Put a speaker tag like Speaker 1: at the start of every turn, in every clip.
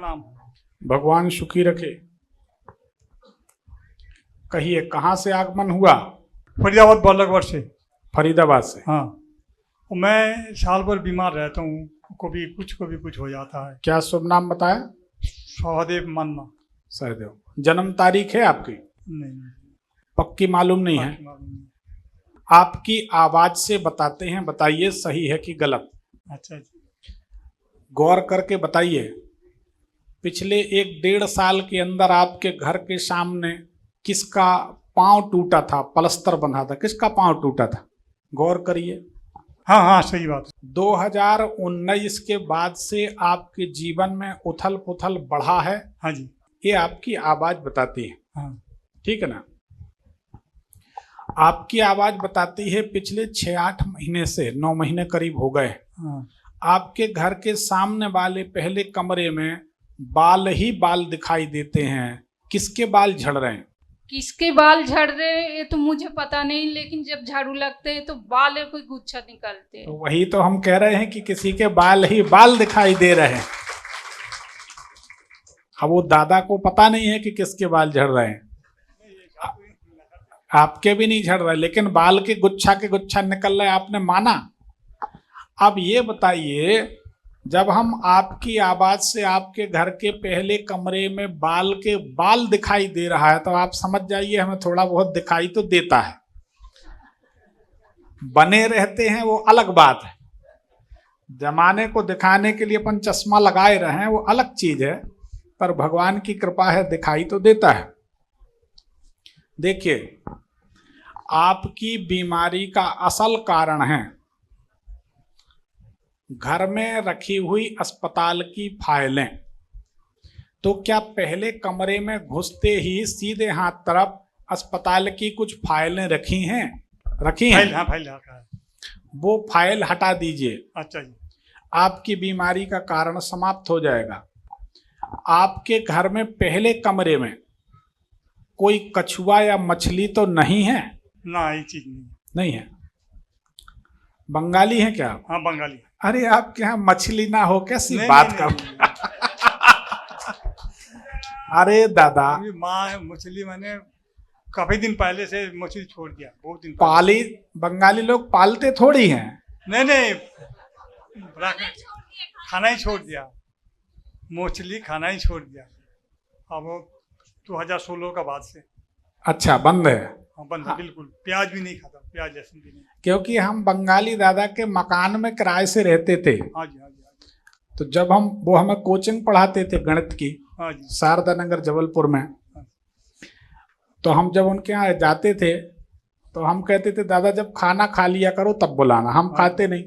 Speaker 1: प्रणाम।
Speaker 2: भगवान सुखी रखे। कहिए, कहाँ से आगमन हुआ?
Speaker 1: फरीदाबाद बालकगढ़ से।
Speaker 2: फरीदाबाद से।
Speaker 1: हाँ, मैं साल भर बीमार रहता हूँ, कभी कुछ हो जाता है।
Speaker 2: क्या शुभ नाम बताया?
Speaker 1: सहदेव मानना।
Speaker 2: सहदेव। जन्म तारीख है आपकी?
Speaker 1: नहीं,
Speaker 2: पक्की मालूम नहीं है?
Speaker 1: मालूम नहीं।
Speaker 2: आपकी आवाज से बताते हैं, बताइए सही है कि गलत।
Speaker 1: अच्छा जी।
Speaker 2: गौर करके बताइए। पिछले 1-1.5 साल के अंदर आपके घर के सामने किसका पांव टूटा था, पलस्तर बंधा था, किसका पांव टूटा था? गौर करिए।
Speaker 1: हाँ, सही बात।
Speaker 2: 2019 के बाद से आपके जीवन में उथल पुथल बढ़ा है।
Speaker 1: हाँ जी।
Speaker 2: ये आपकी आवाज बताती है।
Speaker 1: हाँ।
Speaker 2: ठीक है ना? आपकी आवाज बताती है पिछले 6-8 महीने से 9 महीने करीब हो गए।
Speaker 1: हाँ।
Speaker 2: आपके घर के सामने वाले पहले कमरे में बाल ही बाल दिखाई देते हैं। किसके बाल झड़ रहे हैं?
Speaker 3: किसके बाल झड़ रहे हैं ये तो मुझे पता नहीं, लेकिन जब झाड़ू लगते हैं तो बाल कोई गुच्छा निकलते हैं।
Speaker 2: तो वही तो हम कह रहे हैं कि किसी के बाल ही बाल दिखाई दे रहे हैं। अब वो दादा को पता नहीं है कि किसके बाल झड़ रहे हैं। आपके भी नहीं झड़ रहे, लेकिन बाल के गुच्छा निकल रहे, आपने माना। अब ये बताइए, जब हम आपकी आवाज से आपके घर के पहले कमरे में बाल के बाल दिखाई दे रहा है, तो आप समझ जाइए हमें थोड़ा बहुत दिखाई तो देता है। बने रहते हैं वो अलग बात है, जमाने को दिखाने के लिए अपन चश्मा लगाए रहे हैं वो अलग चीज है, पर भगवान की कृपा है दिखाई तो देता है। देखिए, आपकी बीमारी का असल कारण है घर में रखी हुई अस्पताल की फाइलें। तो क्या पहले कमरे में घुसते ही सीधे हाथ तरफ अस्पताल की कुछ फाइलें रखी हैं?
Speaker 1: हाँ, फाइल रखा है।
Speaker 2: वो फाइल हटा दीजिए।
Speaker 1: अच्छा जी।
Speaker 2: आपकी बीमारी का कारण समाप्त हो जाएगा। आपके घर में पहले कमरे में कोई कछुआ या मछली तो नहीं है?
Speaker 1: ना, ये चीज
Speaker 2: नहीं है। बंगाली है क्या?
Speaker 1: हाँ, बंगाली।
Speaker 2: अरे आपके यहाँ मछली ना हो कैसी बात कर। अरे दादा,
Speaker 1: माँ मछली मैंने काफी दिन पहले से मछली छोड़ दिया, बहुत दिन
Speaker 2: पाली बंगाली लोग पालते थोड़ी हैं।
Speaker 1: नहीं, खाना ही छोड़ दिया, मछली खाना ही छोड़ दिया। अब 2016 का बाद से।
Speaker 2: अच्छा, बंद है?
Speaker 1: हाँ, बंद है बिल्कुल। प्याज भी नहीं खाता, प्याज लहसुन भी नहीं।
Speaker 2: क्योंकि हम बंगाली दादा के मकान में किराए से रहते थे।
Speaker 1: हाँ जी, हाँ जी।
Speaker 2: तो जब वो हमें कोचिंग पढ़ाते थे गणित की,
Speaker 1: हाँ जी।
Speaker 2: शारदा नगर जबलपुर में, तो हम जब उनके यहाँ जाते थे तो हम कहते थे दादा जब खाना खा लिया करो तब बुलाना। हम खाते नहीं,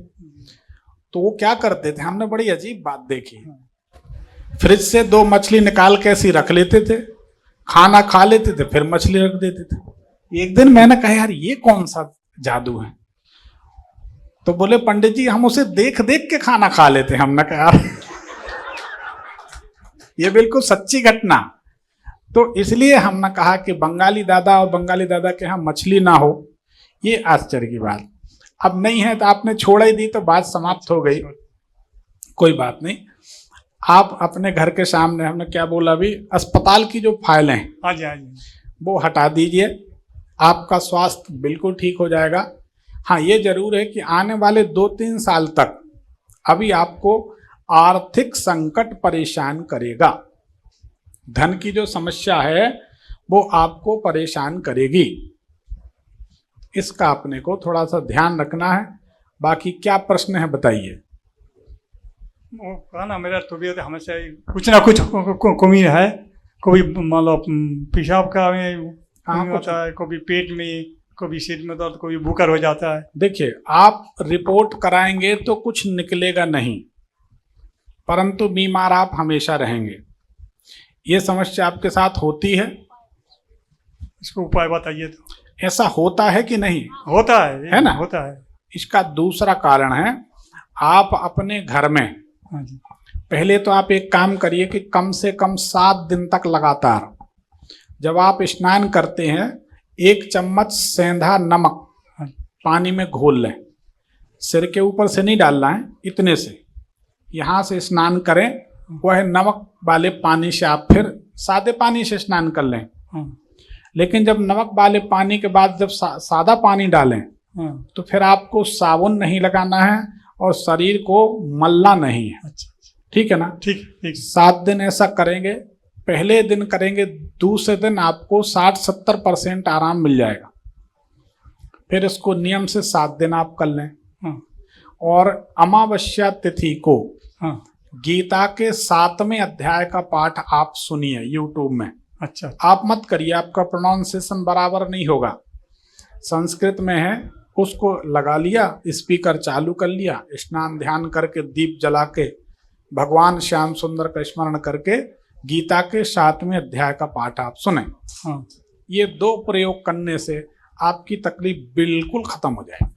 Speaker 2: तो वो क्या करते थे, हमने बड़ी अजीब बात देखी, फ्रिज से 2 मछली निकाल के ऐसी रख लेते थे, खाना खा लेते थे, फिर मछली रख देते थे। एक दिन मैंने कहा यार ये कौन सा जादू है? तो बोले पंडित जी हम उसे देख देख के खाना खा लेते। हमने कहा यार ये बिल्कुल सच्ची घटना। तो इसलिए हमने कहा कि बंगाली दादा और बंगाली दादा के यहाँ मछली ना हो, ये आश्चर्य की बात। अब नहीं है तो आपने छोड़ ही दी तो बात समाप्त हो गई, कोई बात नहीं। आप अपने घर के सामने, हमने क्या बोला अभी, अस्पताल की जो फाइलें हैं,
Speaker 1: हाँ जी, हाँ जी,
Speaker 2: वो हटा दीजिए। आपका स्वास्थ्य बिल्कुल ठीक हो जाएगा। हाँ, ये जरूर है कि आने वाले 2-3 साल तक अभी आपको आर्थिक संकट परेशान करेगा। धन की जो समस्या है वो आपको परेशान करेगी। इसका अपने को थोड़ा सा ध्यान रखना है। बाकी क्या प्रश्न है बताइए।
Speaker 1: वो कहा ना, मेरा तबीयत हमेशा कुछ ना कुछ कमी है। कभी मतलब पेशाब का होता है, कभी पेट में, कभी सिर में दर्द, कभी बुखार हो जाता है।
Speaker 2: देखिए, आप रिपोर्ट कराएंगे तो कुछ निकलेगा नहीं, परंतु बीमार आप हमेशा रहेंगे। ये समस्या आपके साथ होती है?
Speaker 1: इसको उपाय बताइए। तो
Speaker 2: ऐसा होता है कि नहीं?
Speaker 1: होता है
Speaker 2: ना?
Speaker 1: होता है।
Speaker 2: इसका दूसरा कारण है, आप अपने घर में,
Speaker 1: हाँ जी,
Speaker 2: पहले तो आप एक काम करिए कि कम से कम 7 दिन तक लगातार जब आप स्नान करते हैं 1 चम्मच सेंधा नमक पानी में घोल लें। सिर के ऊपर से नहीं डालना है, इतने से यहाँ से स्नान करें वह नमक वाले पानी से आप फिर सादे पानी से स्नान कर लें।
Speaker 1: हाँ
Speaker 2: लेकिन जब नमक वाले पानी के बाद जब सादा पानी डालें
Speaker 1: हाँ।
Speaker 2: तो फिर आपको साबुन नहीं लगाना है और शरीर को मलना नहीं है।
Speaker 1: अच्छा
Speaker 2: ठीक है ना?
Speaker 1: ठीक ठीक।
Speaker 2: 7 दिन ऐसा करेंगे। पहले दिन करेंगे, दूसरे दिन आपको 60-70% आराम मिल जाएगा। फिर इसको नियम से 7 दिन आप कर लें।
Speaker 1: हाँ
Speaker 2: और अमावस्या तिथि को
Speaker 1: हाँ।
Speaker 2: गीता के 7वें अध्याय का पाठ आप सुनिए यूट्यूब में।
Speaker 1: अच्छा
Speaker 2: आप मत करिए, आपका प्रोनाउंसिएशन बराबर नहीं होगा। संस्कृत में है, उसको लगा लिया, स्पीकर चालू कर लिया, स्नान ध्यान करके दीप जला के भगवान श्याम सुंदर का स्मरण करके गीता के 7वें अध्याय का पाठ आप सुने।
Speaker 1: हाँ।
Speaker 2: ये 2 प्रयोग करने से आपकी तकलीफ बिल्कुल खत्म हो जाएगी।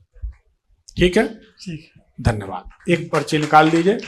Speaker 2: ठीक है?
Speaker 1: ठीक।
Speaker 2: धन्यवाद। एक पर्ची निकाल दीजिए।